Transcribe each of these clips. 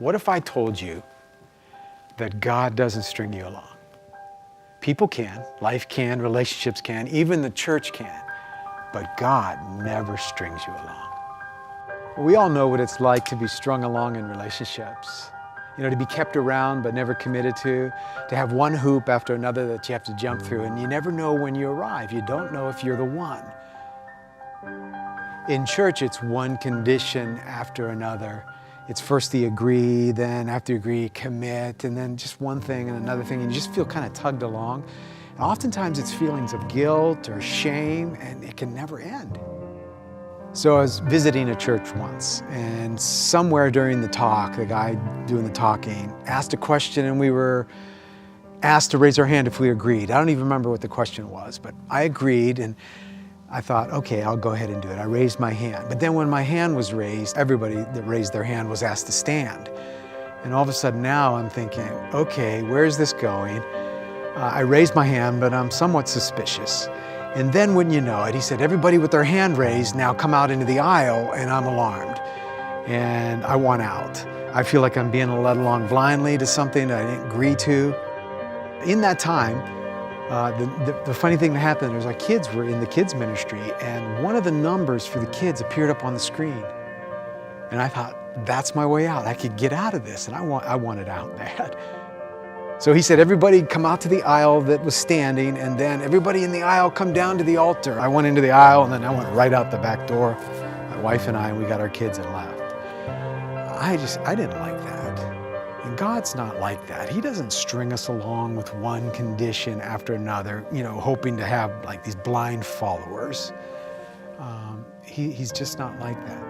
What if I told you that God doesn't string you along? People can, life can, relationships can, even the church can, but God never strings you along. We all know what it's like to be strung along in relationships. You know, to be kept around but never committed to have one hoop after another that you have to jump through, and you never know when you arrive. You don't know if you're the one. In church, it's one condition after another. It's first the agree, then after you agree, commit, and then just one thing and another thing, and you just feel kind of tugged along. And oftentimes it's feelings of guilt or shame, and it can never end. So I was visiting a church once, and somewhere during the talk, the guy doing the talking asked a question, and we were asked to raise our hand if we agreed. I don't even remember what the question was, but I agreed, and I thought, okay, I'll go ahead and do it. I raised my hand. But then when my hand was raised, everybody that raised their hand was asked to stand. And all of a sudden now I'm thinking, okay, where's this going? I raised my hand, but I'm somewhat suspicious. And then wouldn't you know it, he said, everybody with their hand raised now come out into the aisle, and I'm alarmed. And I want out. I feel like I'm being led along blindly to something that I didn't agree to. In that time, the funny thing that happened was our kids were in the kids ministry, and one of the numbers for the kids appeared up on the screen. And I thought, that's my way out. I could get out of this, and I wanted out bad. So he said, everybody come out to the aisle that was standing, and then everybody in the aisle come down to the altar. I went into the aisle, and then I went right out the back door. My wife and I, we got our kids and left. I didn't like that. And God's not like that. He doesn't string us along with one condition after another, you know, hoping to have like these blind followers. He's just not like that.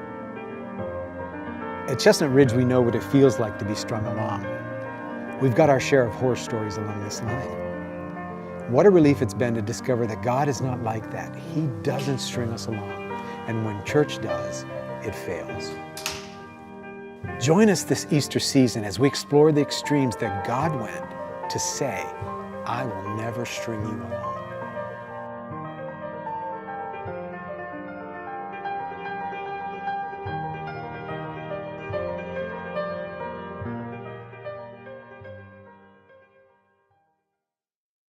At Chestnut Ridge, we know what it feels like to be strung along. We've got our share of horror stories along this line. What a relief it's been to discover that God is not like that. He doesn't string us along. And when church does, it fails. Join us this Easter season as we explore the extremes that God went to say, I will never string you along.